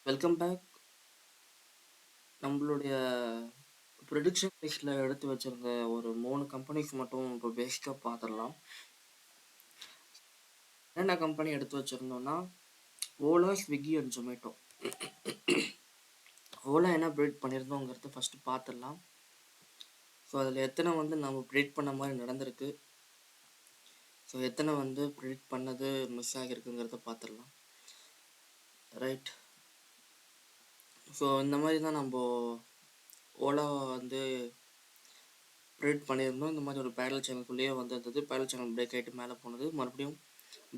Welcome back. நம்மளுடைய prediction லிஸ்ட்டில் எடுத்து வச்சிருந்த ஒரு 3 கம்பெனிஸ் மட்டும் இப்போ பேசிக்காக பார்த்துடலாம். என்னென்ன கம்பெனி எடுத்து வச்சுருந்தோம்னா ஓலா, ஸ்விக்கி அண்ட் ஜொமேட்டோ. ஓலா என்ன ப்ரெடிக்ட் பண்ணியிருந்தோங்கிறத ஃபஸ்ட்டு பார்த்துடலாம். ஸோ அதில் எத்தனை நம்ம ப்ரெடிக்ட் பண்ண மாதிரி நடந்திருக்கு, ஸோ எத்தனை ப்ரெடிக்ட் பண்ணது மிஸ் ஆகிருக்குங்கிறத பார்த்துடலாம். ரைட். ஸோ இந்த மாதிரி தான் நம்ம ஓலா ப்ரெடிக்ட் பண்ணியிருந்தோம். இந்த மாதிரி ஒரு பேரல் சேனலுக்குள்ளேயே வந்திருந்தது. பேரல் சேனல் பிரேக் ஆகிட்டு மேலே போனது, மறுபடியும்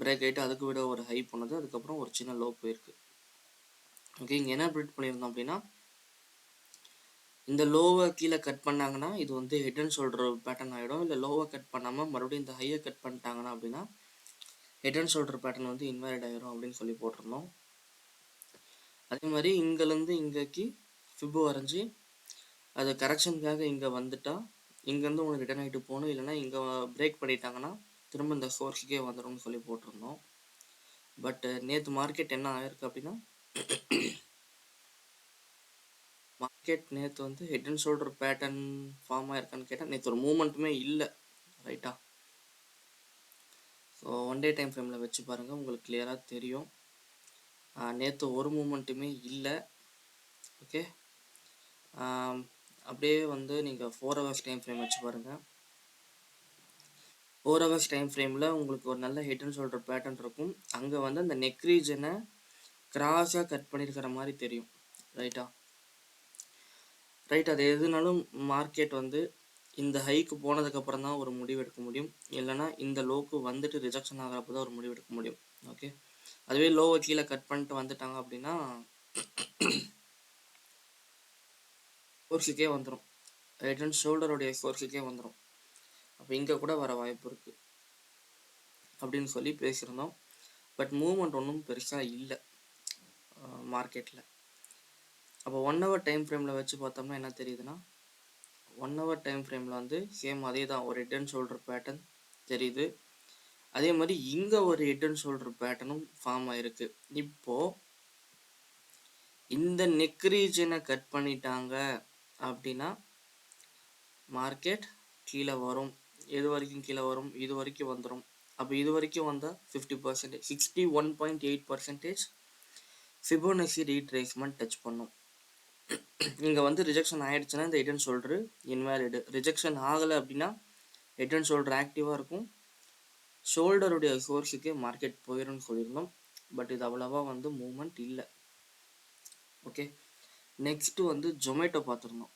பிரேக் ஆகிட்டு அதுக்கு விட ஒரு ஹை போனது, அதுக்கப்புறம் ஒரு சின்ன லோ போயிருக்கு. ஓகே, இங்கே என்ன ப்ரெடிக்ட் பண்ணியிருந்தோம் அப்படின்னா, இந்த லோவை கீழே கட் பண்ணாங்கன்னா இது ஹெட் அண்ட் ஷோல்டர் பேட்டர்ன் ஆகிடும். இல்லை லோவை கட் பண்ணாமல் மறுபடியும் இந்த ஹையை கட் பண்ணிட்டாங்கன்னா அப்படின்னா head and shoulder pattern invalid ஆகிடும் அப்படின்னு சொல்லி போட்டிருந்தோம். அதே மாதிரி இங்கேருந்து இங்கேக்கு ஃபிபோ வரைஞ்சி அது கரெக்ஷனுக்காக இங்கே வந்துட்டா இங்கேருந்து உங்களுக்கு ரிட்டர்ன் ஆகிட்டு போகணும், இல்லைனா இங்கே பிரேக் பண்ணிட்டாங்கன்னா திரும்ப இந்த சோர்ஸுக்கே வந்துடும்னு சொல்லி போட்டிருந்தோம். பட் நேற்று மார்க்கெட் என்ன ஆயிருக்கு அப்படின்னா, மார்க்கெட் நேற்று head and shoulder pattern form ஆயிருக்கான்னு கேட்டால் நேற்று ஒரு மூமெண்ட்டுமே இல்லை. ரைட்டா? ஸோ ஒன் டே டைம் ஃப்ரேமில் வச்சு பாருங்கள், உங்களுக்கு கிளியராக தெரியும். நேற்று ஒரு மூமெண்ட்டுமே இல்லை. ஓகே, அப்படியே நீங்கள் 4 hours டைம் ஃப்ரேம் வச்சு பாருங்கள். 4 hours டைம் ஃப்ரேமில் உங்களுக்கு ஒரு நல்ல ஹெட் அண்ட் ஷோல்டர் பேட்டர்ன் இருக்கும். அங்கே அந்த நெக் ரீஜனை கிராஸாக கட் பண்ணியிருக்கிற மாதிரி தெரியும். ரைட்டா? ரைட். அது எதுனாலும் மார்க்கெட் இந்த ஹைக்கு போனதுக்கப்புறம் தான் ஒரு முடிவு எடுக்க முடியும், இல்லைனா இந்த லோக்கு வந்துட்டு ரிஜெக்ஷன் ஆகிறப்ப தான் ஒரு முடிவு எடுக்க முடியும். ஓகே, அதுவே லோவை கீழே கட் பண்ணிட்டு வந்துட்டாங்க அப்படின்னா சோர்ஸுக்கே வந்துடும், ஹெட் அண்ட் ஷோல்டருடைய சோர்ஸுக்கே வந்துடும். அப்போ இங்கே கூட வர வாய்ப்பு இருக்குது அப்படின்னு சொல்லி பேசியிருந்தோம். பட் மூவ்மெண்ட் ஒன்றும் பெருசாக இல்லை மார்க்கெட்டில். அப்போ 1 hour டைம் ஃப்ரேமில் வச்சு பார்த்தோம்னா என்ன தெரியுதுன்னா, 1 hour டைம் ஃப்ரேமில் சேம் அதே தான், ஒரு ஹெட் அண்ட் ஷோல்டர் பேட்டர்ன் தெரியுது. அதே மாதிரி இங்கே ஒரு ஹெட் அண்ட் ஷோல்டர் பேட்டர்னும் ஃபார்ம் ஆயிருக்கு. இப்போது இந்த நெக் ரீஜனை கட் பண்ணிட்டாங்க அப்படின்னா மார்க்கெட் கீழே வரும். எது வரைக்கும் கீழே வரும்? இது வரைக்கும் வந்துடும். அப்போ இது வரைக்கும் வந்தால் 50%, 61.8% ஃபிபோனசி ரீட்ரேஸ்மெண்ட் டச் பண்ணும். இங்கே ரிஜெக்ஷன் ஆகிடுச்சுன்னா இந்த head and shoulder invalid. Rejection ஆகலை அப்படின்னா ஹெட் அண்ட் ஷோல்டர் ஆக்டிவாக இருக்கும், ஷோல்டருடைய சோர்ஸுக்கே மார்க்கெட் போயிடும்னு சொல்லியிருந்தோம். பட் இது அவ்வளோவா மூவ்மெண்ட் இல்லை. ஓகே, நெக்ஸ்ட்டு ஜொமேட்டோ பார்த்துருந்தோம்.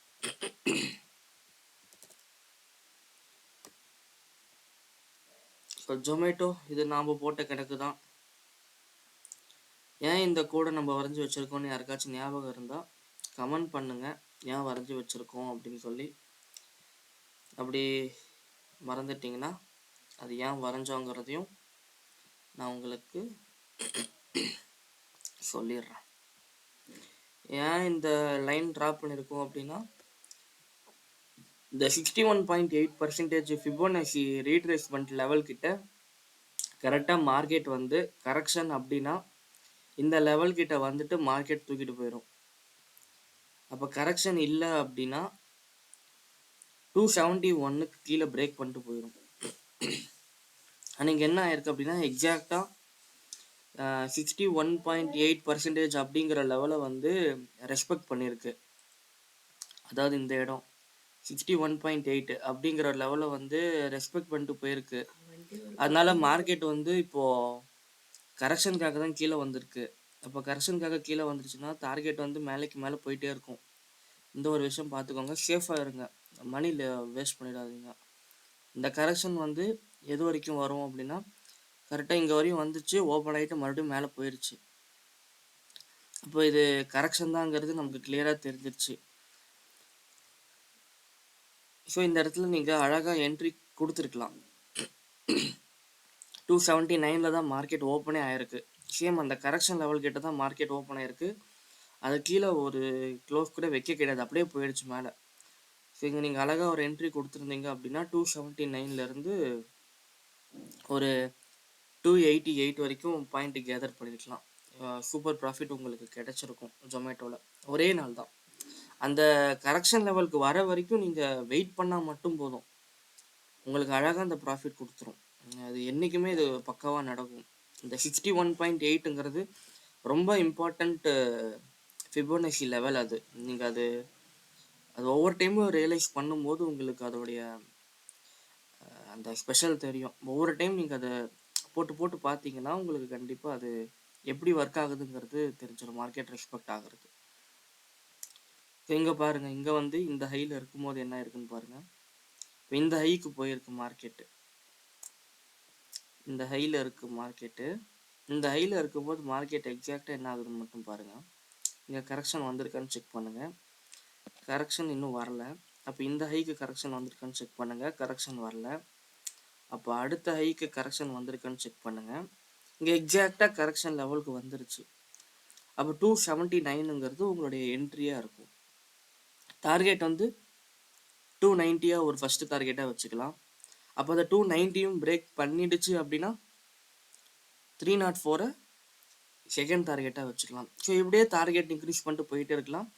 ஸோ ஜொமேட்டோ இது நாம் போட்ட கணக்கு தான். ஏன் இந்த கோடை நம்ம வரைஞ்சி வச்சுருக்கோன்னு யாருக்காச்சும் ஞாபகம் இருந்தால் கமெண்ட் பண்ணுங்கள், ஏன் வரைஞ்சி வச்சுருக்கோம் அப்படின்னு சொல்லி. அப்படி மறந்துட்டிங்கன்னா அது ஏன் வரைஞ்சோங்கிறதையும் நான் உங்களுக்கு சொல்லிடுறேன். ஏன் இந்த லைன் ட்ராப் பண்ணியிருக்கோம் அப்படின்னா, இந்த 61.8% ஃபிபோனசி ரீட்ரேஸ்மெண்ட் லெவல் கிட்ட கரெக்டாக மார்க்கெட் கரெக்ஷன் அப்படின்னா இந்த லெவல் கிட்ட வந்துட்டு மார்க்கெட் தூக்கிட்டு போயிடும். அப்போ கரெக்ஷன் இல்லை அப்படின்னா 271க்கு கீழே பிரேக் பண்ணிட்டு போயிடும். அன்றைக்கி என்ன ஆயிருக்கு அப்படின்னா எக்ஸாக்டாக 61.8% அப்படிங்கிற லெவலை ரெஸ்பெக்ட் பண்ணியிருக்கு. அதாவது இந்த இடம் 61.8 அப்படிங்கிற லெவலை ரெஸ்பெக்ட் பண்ணிட்டு போயிருக்கு. அதனால மார்க்கெட் இப்போது கரெக்ஷனுக்காக தான் கீழே வந்திருக்கு. அப்போ கரெக்ஷனுக்காக கீழே வந்துருச்சுன்னா டார்கெட் மேலேக்கு மேலே போயிட்டே இருக்கும். இந்த ஒரு விஷயம் பார்த்துக்கோங்க, சேஃபாக இருங்க, மணியில் வேஸ்ட் பண்ணிடாதீங்க. இந்த கரெக்ஷன் எது வரைக்கும் வரும் அப்படின்னா கரெக்டாக இங்கே வரையும் வந்துச்சு, ஓப்பன் ஆகிட்டு மறுபடியும் மேலே போயிடுச்சு. அப்போ இது கரெக்ஷன் தாங்கிறது நமக்கு கிளியராக தெரிஞ்சிருச்சு. ஸோ இந்த இடத்துல நீங்கள் அழகாக என்ட்ரி கொடுத்துருக்கலாம். 279 தான் மார்க்கெட் ஓப்பனே ஆயிருக்கு. சேம் அந்த கரெக்ஷன் லெவல் கிட்ட தான் மார்க்கெட் ஓப்பன் ஆயிருக்கு. அது கீழே ஒரு க்ளோஸ் கூட வைக்க கிடையாது, அப்படியே போயிடுச்சு மேலே. ஸோ இங்கே நீங்கள் அழகாக ஒரு என்ட்ரி கொடுத்துருந்தீங்க அப்படின்னா 279லேருந்து ஒரு 288 வரைக்கும் பாயிண்ட்டு கேதர் பண்ணியிருக்கலாம். சூப்பர் ப்ராஃபிட் உங்களுக்கு கிடைச்சிருக்கும் ஜொமேட்டோவில். ஒரே நாள் தான். அந்த கரெக்ஷன் லெவலுக்கு வர வரைக்கும் நீங்கள் வெயிட் பண்ணால் மட்டும் போதும், உங்களுக்கு அழகாக அந்த ப்ராஃபிட் கொடுத்துரும். அது என்றைக்குமே இது பக்காவாக நடக்கும். இந்த 61.8ங்கிறது ரொம்ப இம்பார்ட்டண்ட் ஃபிபோனசி லெவல். அது நீங்கள் அது ஒவ்வொரு டைமும் ரியலைஸ் பண்ணும்போது உங்களுக்கு அதோடைய அந்த ஸ்பெஷல் தெரியும். ஒவ்வொரு டைம் நீங்கள் அதை போட்டு போட்டு பார்த்தீங்கன்னா உங்களுக்கு கண்டிப்பாக அது எப்படி ஒர்க் ஆகுதுங்கிறது தெரிஞ்சிடும், மார்க்கெட் ரெஸ்பெக்ட் ஆகுறது. இங்கே பாருங்கள், இங்கே வந்து இந்த ஹையில் இருக்கும்போது என்ன இருக்குன்னு பாருங்கள். இப்போ இந்த ஹைக்கு போயிருக்கு மார்க்கெட்டு, இந்த ஹையில் இருக்குது மார்க்கெட்டு. இந்த ஹையில் இருக்கும்போது மார்க்கெட் எக்ஸாக்டாக என்ன ஆகுதுன்னு மட்டும் பாருங்கள். இங்கே கரெக்ஷன் வந்திருக்கான்னு செக் பண்ணுங்கள். கரெக்ஷன் இன்னும் வரல. அப்போ இந்த ஹைக்கு கரெக்ஷன் வந்திருக்கான்னு செக் பண்ணுங்கள். கரெக்ஷன் வரல. அப்போ அடுத்த ஹைக்கு கரெக்ஷன் வந்திருக்கான்னு செக் பண்ணுங்கள். இங்கே எக்ஸாக்டாக கரெக்ஷன் லெவலுக்கு வந்துருச்சு. அப்போ 279ங்கிறது உங்களுடைய என்ட்ரியாக இருக்கும். டார்கெட் வந்து 290 ஒரு ஃபஸ்ட்டு டார்கெட்டாக வச்சுக்கலாம். அப்போ அந்த 290யும் பிரேக் பண்ணிடுச்சு அப்படின்னா 304 செகண்ட் டார்கெட்டாக வச்சுக்கலாம். ஸோ இப்படியே டார்கெட் இன்க்ரீஸ் பண்ணிட்டு போயிட்டே இருக்கலாம்.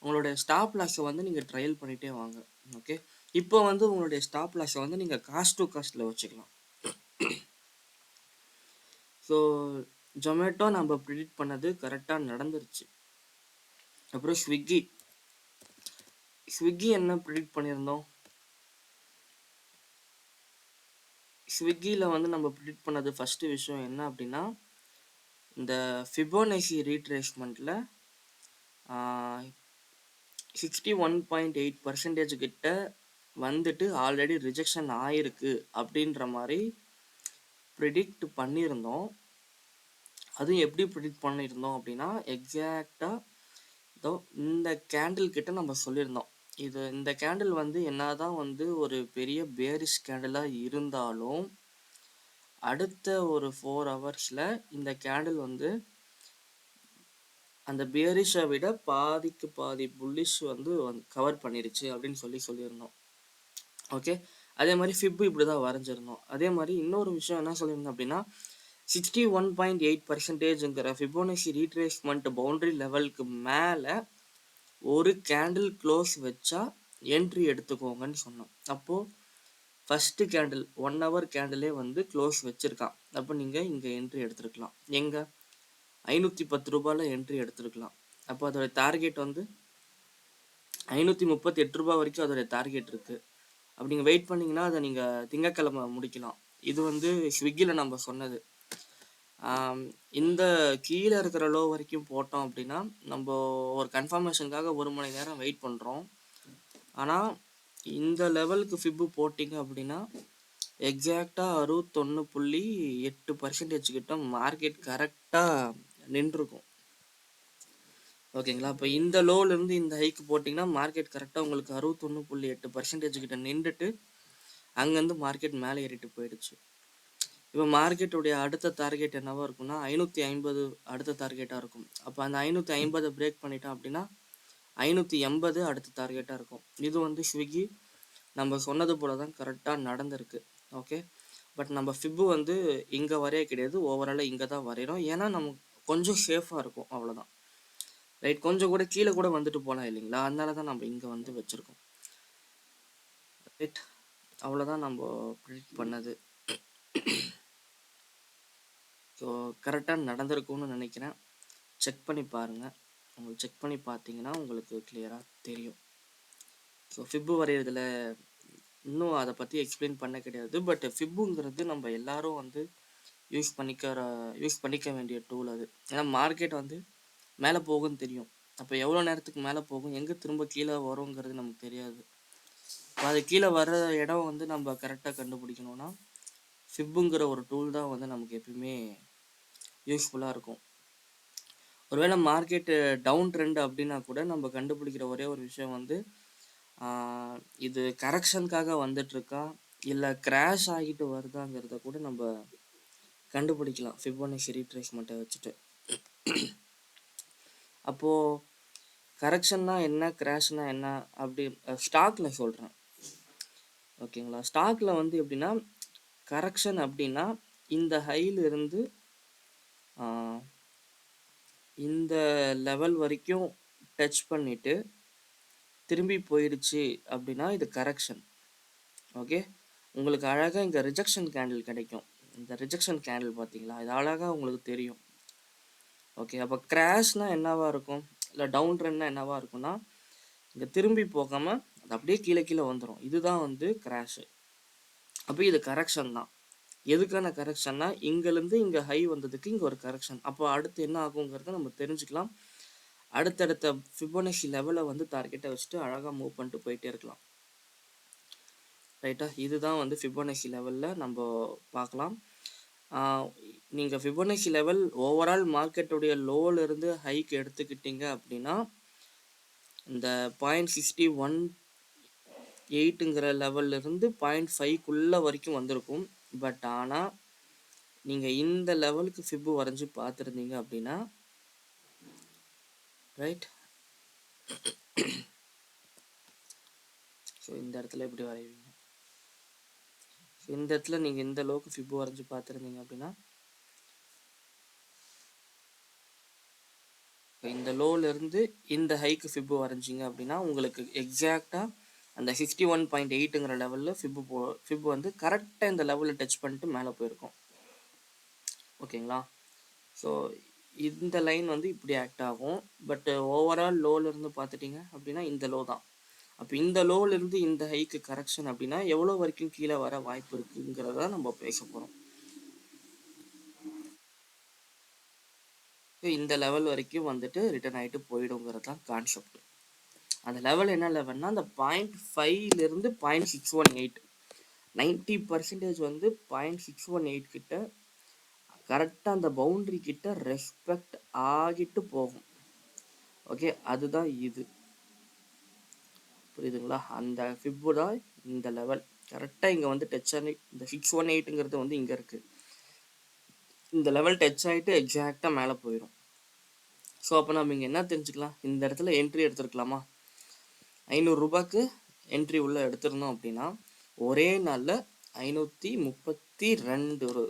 உங்களுடைய ஸ்டாப் லாஸை வந்து நீங்கள் ட்ரையல் பண்ணிகிட்டே வாங்க. ஓகே, இப்போ வந்து உங்களுடைய ஸ்டாப் லாஸை வந்து நீங்கள் காஸ்ட் டு காஸ்ட்டில் வச்சுக்கலாம். ஸோ ஜொமேட்டோ நம்ம ப்ரிடிக்ட் பண்ணது கரெக்டாக நடந்துருச்சு. அப்புறம் ஸ்விக்கி என்ன ப்ரிடிக்ட் பண்ணியிருந்தோம்? ஸ்விக்கியில் வந்து நம்ம ப்ரிடிக்ட் பண்ணது ஃபஸ்ட்டு விஷயம் என்ன அப்படின்னா, இந்த ஃபிபோனசி ரீட்ரேஸ்மெண்ட்டில் 61.8% கிட்ட வந்துட்டு ஆல்ரெடி ரிஜெக்ஷன் ஆயிருக்கு அப்படின்ற மாதிரி ப்ரிடிக்ட் பண்ணியிருந்தோம். அதுவும் எப்படி ப்ரிடிக்ட் பண்ணியிருந்தோம் அப்படின்னா, எக்ஸாக்டாக இதோ இந்த கேண்டில் கிட்ட நம்ம சொல்லியிருந்தோம். இந்த கேண்டில் வந்து என்னதான் வந்து ஒரு பெரிய பேரிஷ் கேண்டிலாக இருந்தாலும் அடுத்த ஒரு 4 ஹவர்ஸில் இந்த கேண்டில் வந்து அந்த பேரிஷை விட பாதிக்கு பாதி புல்லிஷ் வந்து கவர் பண்ணிருச்சு அப்படின்னு சொல்லியிருந்தோம். ஓகே, அதே மாதிரி ஃபிப்பு இப்படி தான் வரைஞ்சிருந்தோம். அதே மாதிரி இன்னொரு விஷயம் என்ன சொல்லியிருந்தோம் அப்படின்னா, 61.8%ங்கிற ஃபிபோனசி ரீட்ரேஸ்மெண்ட் பவுண்டரி லெவலுக்கு மேலே ஒரு கேண்டில் க்ளோஸ் வச்சா என்ட்ரி எடுத்துக்கோங்கன்னு சொன்னோம். அப்போது ஃபஸ்ட்டு கேண்டில் 1 ஹவர் கேண்டிலே வந்து க்ளோஸ் வச்சுருக்கான். அப்போ நீங்கள் இங்கே என்ட்ரி எடுத்துருக்கலாம். எங்கே 510 ரூபாயில் என்ட்ரி எடுத்துருக்கலாம். அப்போ அதோடய டார்கெட் வந்து 538 ரூபா வரைக்கும் அதோடைய டார்கெட் இருக்குது. அப்படி நீங்கள் வெயிட் பண்ணிங்கன்னா அதை நீங்கள் திங்கக்கிழமை முடிக்கலாம். இது வந்து ஸ்விக்கியில் நம்ம சொன்னது. இந்த கீழே இருக்கிற லோ வரைக்கும் போட்டோம் அப்படின்னா நம்ம ஒரு கன்ஃபர்மேஷனுக்காக 1 மணி நேரம் வெயிட் பண்ணுறோம். ஆனால் இந்த லெவலுக்கு ஃபிப்பு போட்டிங்க அப்படின்னா எக்ஸாக்டாக 61.8% கிட்ட மார்க்கெட் கரெக்டாக நின்றுருக்கும். ஓகேங்களா? இப்போ இந்த லோலேருந்து இந்த ஹைக்கு போட்டிங்கன்னா மார்க்கெட் கரெக்டாக உங்களுக்கு 61.8% கிட்ட நின்றுட்டு அங்கேருந்து மார்க்கெட் மேலே ஏறிட்டு போயிடுச்சு. இப்போ மார்க்கெட்டுடைய அடுத்த டார்கெட் என்னவா இருக்கும்னா 550 அடுத்த டார்கெட்டாக இருக்கும். அப்போ அந்த 550 பிரேக் பண்ணிட்டோம் அப்படின்னா 580 அடுத்த டார்கெட்டாக இருக்கும். இது வந்து ஸ்விக்கி நம்ம சொன்னது போல தான் கரெக்டாக நடந்திருக்கு. ஓகே, பட் நம்ம ஃபிப்பு வந்து இங்கே வரைய கிடையாது, ஓவராலாக இங்கே தான் வரைகிறோம். ஏன்னா நமக்கு கொஞ்சம் சேஃபாக இருக்கும், அவ்வளோதான். ரைட், கொஞ்சம் கூட கீழே கூட வந்துட்டு போகலாம் இல்லைங்களா, அதனால தான் நம்ம இங்கே வந்து வச்சுருக்கோம். ரைட், அவ்வளோதான் நம்ம ப்ரிடிக்ட் பண்ணது. ஸோ கரெக்டாக நடந்திருக்கும்னு நினைக்கிறேன். செக் பண்ணி பாருங்கள். உங்களுக்கு செக் பண்ணி பார்த்தீங்கன்னா உங்களுக்கு கிளியராக தெரியும். ஸோ ஃபிப்பு வரைகிறதுல இன்னும் அதை பற்றி எக்ஸ்பிளைன் பண்ண கிடையாது. பட் ஃபிப்புங்கிறது நம்ம எல்லாரும் வந்து யூஸ் பண்ணிக்க வேண்டிய டூல் அது. ஏன்னா மார்க்கெட் வந்து மேலே போகும்னு தெரியும். அப்போ எவ்வளோ நேரத்துக்கு மேலே போகும், எங்கே திரும்ப கீழே வருங்கிறது நமக்கு தெரியாது. அது கீழே வர்ற இடம் வந்து நம்ம கரெக்டாக கண்டுபிடிக்கணும்னா ஃபிப்புங்கிற ஒரு டூல் தான் வந்து நமக்கு எப்பயுமே யூஸ்ஃபுல்லாக இருக்கும். ஒருவேளை மார்க்கெட்டு டவுன் ட்ரெண்ட் அப்படின்னா கூட நம்ம கண்டுபிடிக்கிற ஒரே ஒரு விஷயம் வந்து இது கரெக்ஷனுக்காக வந்துட்டுருக்கா இல்லை கிராஷ் ஆகிட்டு வருதாங்கிறத கூட நம்ம கண்டுபிடிக்கலாம் ஃபிபோனசி ரீட்ரேஸ்மெண்ட்டை வச்சுட்டு. அப்போது கரெக்ஷன்னா என்ன, கிராஷ்னா என்ன அப்படி ஸ்டாக்கில் சொல்கிறேன். ஓகேங்களா? ஸ்டாக்கில் வந்து எப்படின்னா கரெக்ஷன் அப்படின்னா இந்த ஹையிலிருந்து இந்த லெவல் வரைக்கும் டச் பண்ணிட்டு திரும்பி போயிடுச்சு அப்படின்னா இது கரெக்ஷன். ஓகே, உங்களுக்கு அழகாக இங்கே ரிஜெக்ஷன் கேண்டில் கிடைக்கும். இந்த ரிஜெக்ஷன் கேண்டில் பார்த்தீங்களா, இது அழகாக உங்களுக்கு தெரியும். ஓகே, அப்போ கிராஷ்னால் என்னவா இருக்கும், இல்லை டவுன் ட்ரெண்ட்னா என்னவா இருக்கும்னா, இங்கே திரும்பி போகாமல் அது அப்படியே கீழே கீழே வந்துடும். இதுதான் வந்து கிராஷு. அப்போ இது கரெக்ஷன் தான். எதுக்கான கரெக்ஷன்னா, இங்கேருந்து இங்கே ஹை வந்ததுக்கு இங்கே ஒரு கரெக்ஷன். அப்போ அடுத்து என்ன ஆகுங்கிறத நம்ம தெரிஞ்சுக்கலாம். அடுத்தடுத்த ஃபிபோனசி லெவலை வந்து டார்கெட்டை வச்சுட்டு அழகாக மூவ் பண்ணிட்டு போயிட்டே இருக்கலாம். ரைட்டா, இதுதான் வந்து ஃபிபோனசி லெவலில் நம்ம பார்க்கலாம். நீங்கள் ஃபிபோனசி லெவல் ஓவரால் மார்க்கெட்டுடைய லோவிலிருந்து ஹைக்கு எடுத்துக்கிட்டீங்க அப்படின்னா இந்த 0.61 லெவல்லிருந்து 0.5 வரைக்கும் வந்திருக்கும். பட் ஆனால் நீங்கள் இந்த லெவலுக்கு ஃபிபு வரைஞ்சி பார்த்துருந்தீங்க அப்படின்னா, ரைட், ஸோ இந்த இடத்துல எப்படி வரைவீங்க, இந்த இடத்துல நீங்கள் இந்த லோவுக்கு ஃபிபு வரைஞ்சி பார்த்துருந்தீங்க அப்படின்னா, இந்த லோவிலேருந்து இந்த ஹைக்கு ஃபிபு வரைஞ்சிங்க அப்படின்னா உங்களுக்கு எக்ஸாக்டாக அந்த 61.8 லெவலில் ஃபிபு வந்து கரெக்டாக இந்த லெவலில் டச் பண்ணிட்டு மேலே போயிருக்கும். ஓகேங்களா, ஸோ இந்த லைன் வந்து இப்படி ஆக்ட் ஆகும். பட் ஓவரால் லோவிலேருந்து பார்த்துட்டிங்க அப்படின்னா இந்த லோ தான். அப்போ இந்த லோவிலேருந்து இந்த ஹைக்கு கரெக்ஷன் அப்படின்னா எவ்வளோ வரைக்கும் கீழே வர வாய்ப்பு இருக்குங்கிறத நம்ம பேச போகிறோம். இந்த லெவல் வரைக்கும் வந்துட்டு ரிட்டர்ன் ஆகிட்டு போயிடுங்கிறது தான் கான்செப்ட். அந்த லெவல் என்ன லெவல்னா அந்த 0.5 0.618 90% வந்து 0.618 கிட்ட கரெக்டாக அந்த பவுண்ட்ரி கிட்ட ரெஸ்பெக்ட் ஆகிட்டு போகும். ஓகே, அதுதான் இது, புரியுதுங்களா? அந்த ஃபிப்பு தான் இந்த லெவல். கரெக்டாக இங்கே வந்து டச் ஆகி இந்த 618 வந்து இங்கே இருக்குது. இந்த லெவல் டச் ஆகிட்டு எக்ஸாக்டாக மேலே போயிடும். ஸோ அப்போ நம்ம இங்கே என்ன தெரிஞ்சுக்கலாம், இந்த இடத்துல என்ட்ரி எடுத்துருக்கலாமா? 500 ரூபாய்க்கு என்ட்ரி உள்ளே எடுத்திருந்தோம் அப்படின்னா ஒரே நாளில் 532 ஒரு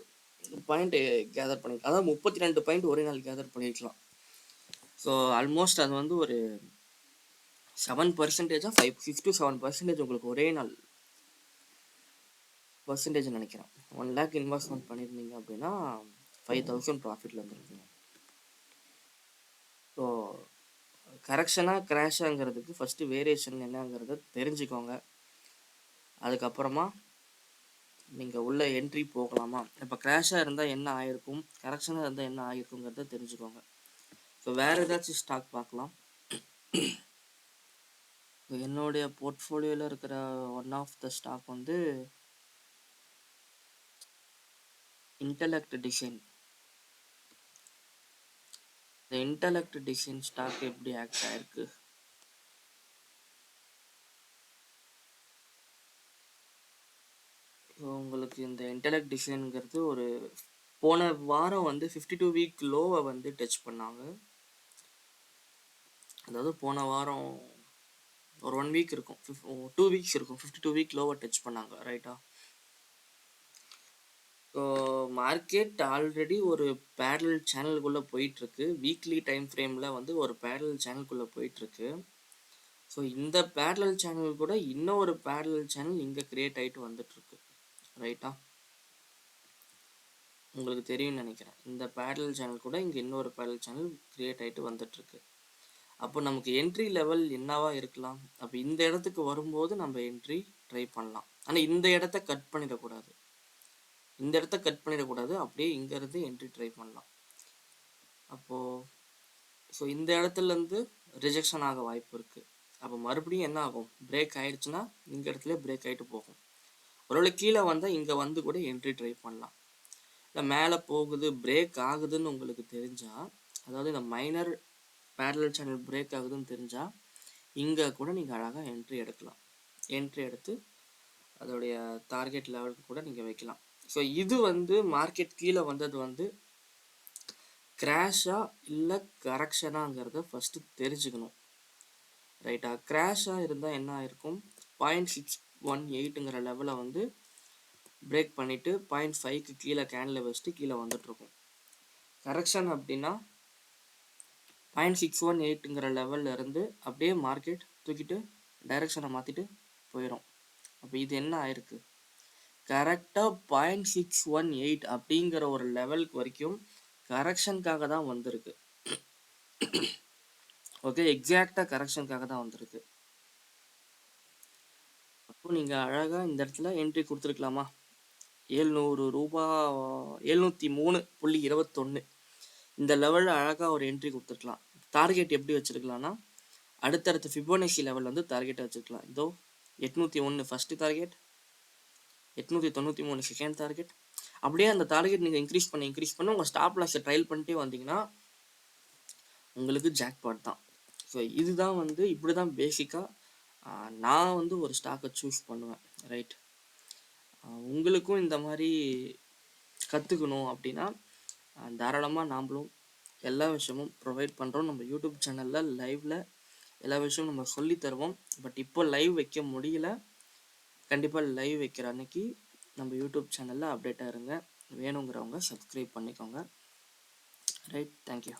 பாயிண்ட் கேதர் பண்ணிக்கலாம். அதாவது 32 பாயிண்ட் ஒரே நாள் கேதர் பண்ணிக்கலாம். ஸோ ஆல்மோஸ்ட் அது வந்து ஒரு 7% 6 to 7% உங்களுக்கு ஒரே நாள் பர்சன்டேஜ் நினைக்கிறேன். 1 lakh இன்வெஸ்ட்மெண்ட் பண்ணியிருந்தீங்க அப்படின்னா 5,000 ப்ராஃபிட்டில் வந்துருக்கீங்க. ஸோ கரெக்ஷனாக கிராஷாங்கிறதுக்கு ஃபஸ்ட்டு வேரியேஷன் என்னங்கிறத தெரிஞ்சுக்கோங்க. அதுக்கப்புறமா நீங்கள் உள்ள என்ட்ரி போகலாமா, இப்போ கிராஷாக இருந்தால் என்ன ஆகிருக்கும், கரெக்ஷனாக இருந்தால் என்ன ஆகிருக்குங்கிறத தெரிஞ்சுக்கோங்க. ஸோ வேறு ஏதாச்சும் ஸ்டாக் பார்க்கலாம். என்னுடைய போர்ட்ஃபோலியோவில் இருக்கிற ஒன் ஆஃப் த ஸ்டாக் வந்து இன்டெலெக்ட் டிசைன். இந்த இன்டெலெக்ட் டிசைன் ஸ்டாக் எப்படி ஆக்ட் ஆயிருக்கு, உங்களுக்கு இந்த இன்டெலெக்ட் டிசைனுங்கிறது ஒரு போன வாரம் வந்து 52 வீக் லோவை வந்து டச் பண்ணாங்க. அதாவது போன வாரம் ஒரு 1 வீக் இருக்கும், 2 வீக்ஸ் இருக்கும், 52 வீக் லோவை டச் பண்ணாங்க. ரைட்டா, ஸோ மார்க்கெட் ஆல்ரெடி ஒரு பேரலல் சேனலுக்குள்ளே போயிட்டுருக்கு. வீக்லி டைம் ஃப்ரேமில் வந்து ஒரு பேரலல் சேனலுக்குள்ளே போயிட்டுருக்கு. ஸோ இந்த பேரலல் சேனல் கூட இன்னொரு பேரலல் சேனல் இங்கே க்ரியேட் ஆகிட்டு வந்துட்டுருக்கு. ரைட்டா, உங்களுக்கு தெரியும்னு நினைக்கிறேன். இந்த பேரலல் சேனல் கூட இங்கே இன்னொரு பேரலல் சேனல் க்ரியேட் ஆகிட்டு வந்துட்டுருக்கு. அப்போ நமக்கு என்ட்ரி லெவல் என்னவா இருக்கலாம், அப்போ இந்த இடத்துக்கு வரும்போது நம்ம என்ட்ரி ட்ரை பண்ணலாம். ஆனால் இந்த இடத்த கட் பண்ணிடக்கூடாது, அப்படியே இங்கேருந்து என்ட்ரி ட்ரை பண்ணலாம். அப்போது ஸோ இந்த இடத்துலேருந்து ரிஜெக்ஷன் ஆக வாய்ப்பு இருக்குது. அப்போ மறுபடியும் என்ன ஆகும், பிரேக் ஆகிடுச்சுன்னா இந்த இடத்துல பிரேக் ஆகிட்டு போகும். ஒருவேளை கீழே வந்தால் இங்கே வந்து கூட என்ட்ரி ட்ரை பண்ணலாம். இல்லை மேலே போகுது பிரேக் ஆகுதுன்னு உங்களுக்கு தெரிஞ்சால், அதாவது இந்த மைனர் பேரலல் சேனல் பிரேக் ஆகுதுன்னு தெரிஞ்சால் இங்கே கூட நீங்கள் அழகாக என்ட்ரி எடுக்கலாம். என்ட்ரி எடுத்து அதோடைய டார்கெட் லெவலுக்கு கூட நீங்கள் வைக்கலாம். ஸோ இது வந்து மார்க்கெட் கீழே வந்தது வந்து கிராஷா இல்லை கரெக்ஷனாங்கிறத ஃபஸ்ட்டு தெரிஞ்சுக்கணும். ரைட்டா, கிராஷாக இருந்தால் என்ன ஆயிருக்கும், 0.618 லெவலை வந்து பிரேக் பண்ணிவிட்டு 0.5க்கு கீழே கேனில் வச்சுட்டு கீழே வந்துட்டுருக்கும். கரெக்ஷன் அப்படின்னா 0.618ங்கிற லெவலில் இருந்து அப்படியே மார்க்கெட் தூக்கிட்டு டைரெக்ஷனை மாற்றிட்டு போயிடும். அப்போ இது என்ன ஆயிருக்கு, கரெக்டாக 0.618 அப்படிங்கிற ஒரு லெவலுக்கு வரைக்கும் கரெக்ஷனுக்காக தான் வந்திருக்கு. ஓகே, எக்ஸாக்டாக கரெக்ஷனுக்காக தான் வந்திருக்கு. அப்போ நீங்கள் அழகாக இந்த இடத்துல என்ட்ரி கொடுத்துருக்கலாமா, 700 ரூபா 703.21 இந்த லெவலில் அழகாக ஒரு என்ட்ரி கொடுத்துருக்கலாம். டார்கெட் எப்படி வச்சுருக்கலாம்னா, அடுத்தடுத்த ஃபிபோனசி லெவல் வந்து டார்கெட்டை வச்சுருக்கலாம். இதோ 801 ஃபஸ்ட்டு டார்கெட், 893 செகண்ட் டார்கெட். அப்படியே அந்த டார்கெட் நீங்கள் இன்க்ரீஸ் பண்ணி உங்கள் ஸ்டாப் லாஸை ட்ரையல் பண்ணிட்டே வந்தீங்கன்னா உங்களுக்கு ஜாக்பாட் தான். ஸோ இதுதான் வந்து இப்படி தான் பேசிக்காக நான் வந்து ஒரு ஸ்டாக்கை சூஸ் பண்ணுவேன். ரைட், உங்களுக்கும் இந்த மாதிரி கற்றுக்கணும் அப்படின்னா தாராளமாக நாமளும் எல்லா விஷயமும் ப்ரொவைட் பண்ணுறோம். நம்ம யூடியூப் சேனலில் லைவில் எல்லா விஷயமும் நம்ம சொல்லி தருவோம். பட் இப்போ லைவ் வைக்க முடியல. கண்டிப்பாக லைவ் வைக்கிற அன்னைக்கு நம்ம யூடியூப் சேனலில் அப்டேட்டாக இருங்க. வேணுங்கிறவங்க சப்ஸ்கிரைப் பண்ணிக்கோங்க. Right, thank you.